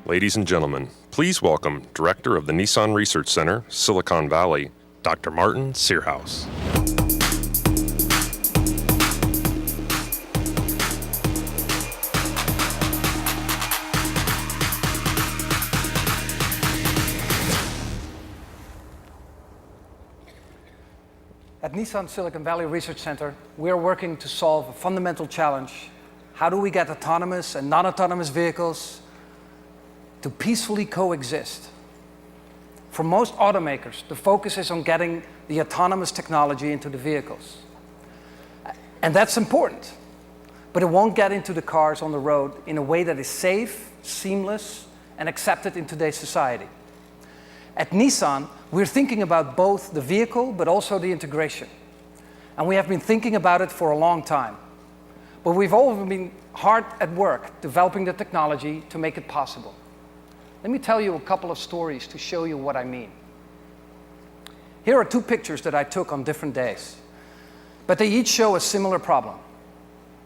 Ladies and gentlemen, please welcome Director of the Nissan Research Center, Silicon Valley, Dr. Maarten Sierhuis. At Nissan Silicon Valley Research Center, we are working to solve a fundamental challenge. How do we get autonomous and non-autonomous vehicles to peacefully coexist? For most automakers, the focus is on getting the autonomous technology into the vehicles. And that's important, but it won't get into the cars on the road in a way that is safe, seamless, and accepted in today's society. At Nissan, we're thinking about both the vehicle, but also the integration. And we have been thinking about it for a long time. But we've all been hard at work developing the technology to make it possible. Let me tell you a couple of stories to show you what I mean. Here are two pictures that I took on different days, but they each show a similar problem.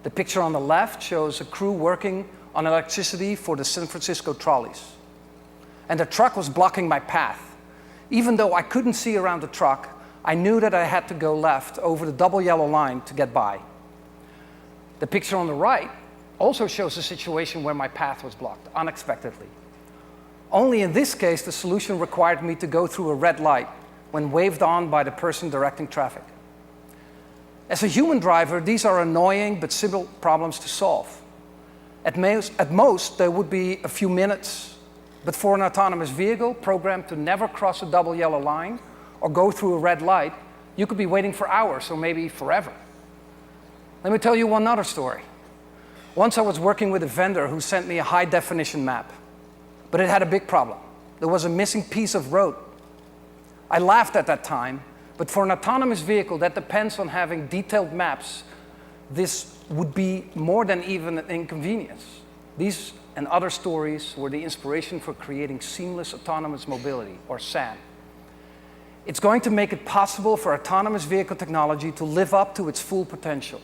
The picture on the left shows a crew working on electricity for the San Francisco trolleys. And the truck was blocking my path. Even though I couldn't see around the truck, I knew that I had to go left over the double yellow line to get by. The picture on the right also shows a situation where my path was blocked unexpectedly. Only in this case, the solution required me to go through a red light when waved on by the person directing traffic. As a human driver, these are annoying but simple problems to solve. At most, there would be a few minutes, but for an autonomous vehicle programmed to never cross a double yellow line or go through a red light, you could be waiting for hours or maybe forever. Let me tell you one other story. Once I was working with a vendor who sent me a high-definition map, but it had a big problem. There was a missing piece of road. I laughed at that time, but for an autonomous vehicle that depends on having detailed maps, this would be more than even an inconvenience. These and other stories were the inspiration for creating Seamless Autonomous Mobility, or SAM. It's going to make it possible for autonomous vehicle technology to live up to its full potential.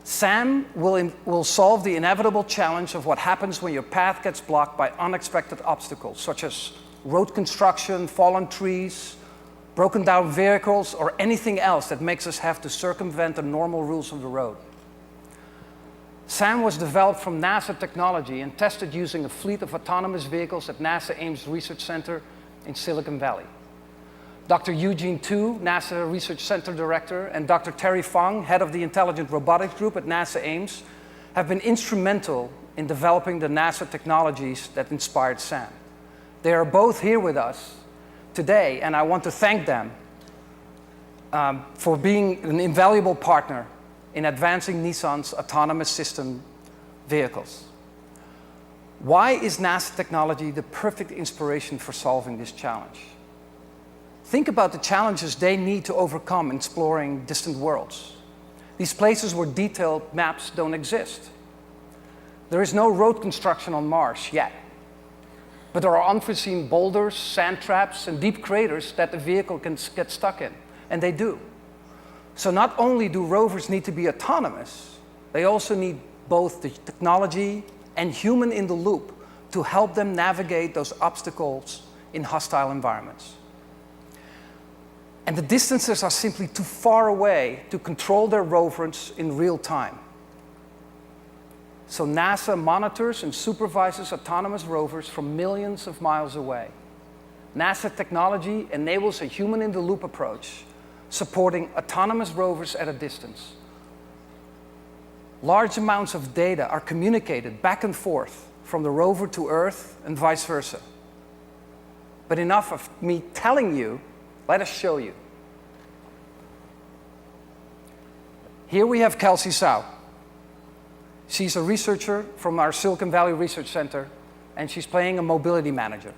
SAM will solve the inevitable challenge of what happens when your path gets blocked by unexpected obstacles, such as road construction, fallen trees, broken down vehicles, or anything else that makes us have to circumvent the normal rules of the road. SAM was developed from NASA technology and tested using a fleet of autonomous vehicles at NASA Ames Research Center in Silicon Valley. Dr. Eugene Tu, NASA Research Center Director, and Dr. Terry Fong, head of the Intelligent Robotics Group at NASA Ames, have been instrumental in developing the NASA technologies that inspired SAM. They are both here with us today, and I want to thank them for being an invaluable partner in advancing Nissan's autonomous system vehicles. Why is NASA technology the perfect inspiration for solving this challenge? Think about the challenges they need to overcome in exploring distant worlds. These places where detailed maps don't exist. There is no road construction on Mars yet, but there are unforeseen boulders, sand traps, and deep craters that the vehicle can get stuck in, and they do. So not only do rovers need to be autonomous, they also need both the technology and human in the loop to help them navigate those obstacles in hostile environments. And the distances are simply too far away to control their rovers in real time. So NASA monitors and supervises autonomous rovers from millions of miles away. NASA technology enables a human in the loop approach, supporting autonomous rovers at a distance. Large amounts of data are communicated back and forth from the rover to Earth and vice versa. But enough of me telling you, let us show you. Here we have Kelsey Sau. She's a researcher from our Silicon Valley Research Center, and she's playing a mobility manager.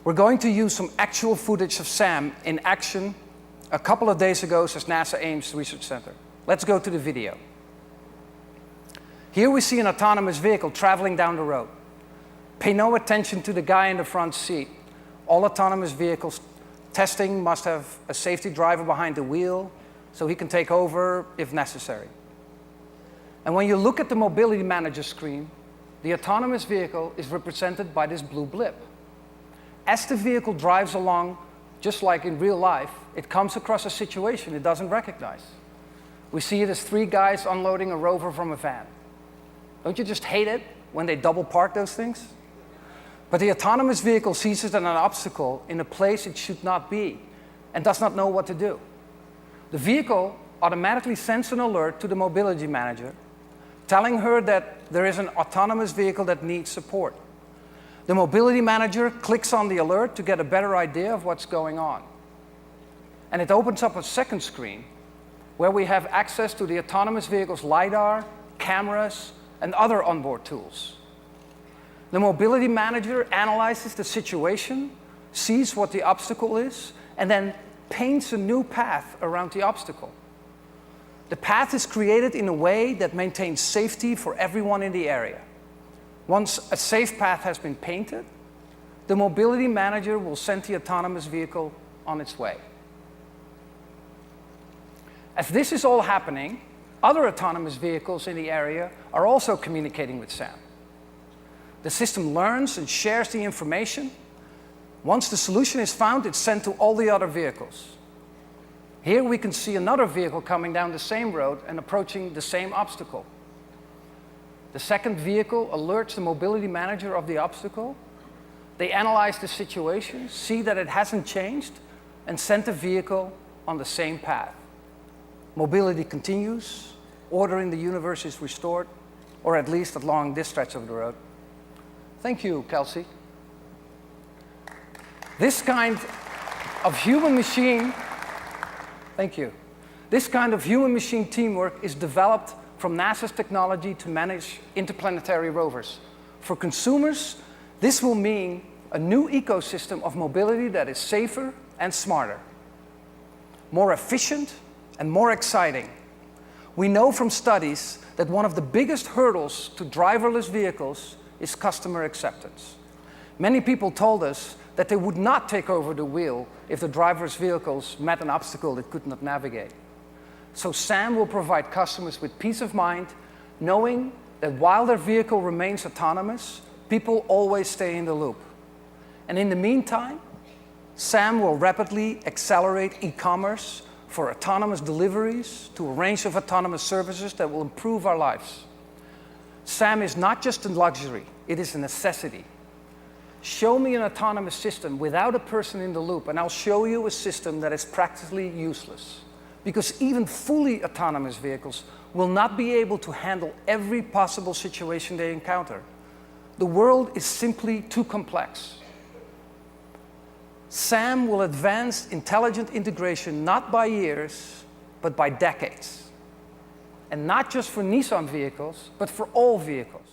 We're going to use some actual footage of SAM in action a couple of days ago at NASA Ames Research Center. Let's go to the video. Here we see an autonomous vehicle traveling down the road. Pay no attention to the guy in the front seat. All autonomous vehicles testing must have a safety driver behind the wheel so he can take over if necessary. And when you look at the mobility manager screen, The autonomous vehicle is represented by this blue blip. As the vehicle drives along, just like in real life, it comes across a situation it doesn't recognize. We see it as 3 guys unloading a rover from a van. Don't you just hate it when they double park those things? But the autonomous vehicle sees it as an obstacle in a place it should not be and does not know what to do. The vehicle automatically sends an alert to the mobility manager, telling her that there is an autonomous vehicle that needs support. The mobility manager clicks on the alert to get a better idea of what's going on. And it opens up a second screen where we have access to the autonomous vehicle's LiDAR, cameras, and other onboard tools. The mobility manager analyzes the situation, sees what the obstacle is, and then paints a new path around the obstacle. The path is created in a way that maintains safety for everyone in the area. Once a safe path has been painted, the mobility manager will send the autonomous vehicle on its way. As this is all happening, other autonomous vehicles in the area are also communicating with SAM. The system learns and shares the information. Once the solution is found, it's sent to all the other vehicles. Here we can see another vehicle coming down the same road and approaching the same obstacle. The second vehicle alerts the mobility manager of the obstacle. They analyze the situation, see that it hasn't changed, and send the vehicle on the same path. Mobility continues, order in the universe is restored, or at least along this stretch of the road. Thank you, Kelsey. This kind of human-machine, thank you. This kind of human-machine teamwork is developed from NASA's technology to manage interplanetary rovers. For consumers, this will mean a new ecosystem of mobility that is safer and smarter, more efficient and more exciting. We know from studies that one of the biggest hurdles to driverless vehicles is customer acceptance. Many people told us that they would not take over the wheel if the driverless vehicles met an obstacle it could not navigate. So SAM will provide customers with peace of mind, knowing that while their vehicle remains autonomous, people always stay in the loop. And in the meantime, SAM will rapidly accelerate e-commerce for autonomous deliveries to a range of autonomous services that will improve our lives. SAM is not just a luxury, it is a necessity. Show me an autonomous system without a person in the loop, and I'll show you a system that is practically useless. Because even fully autonomous vehicles will not be able to handle every possible situation they encounter. The world is simply too complex. SAM will advance intelligent integration not by years, but by decades. And not just for Nissan vehicles, but for all vehicles.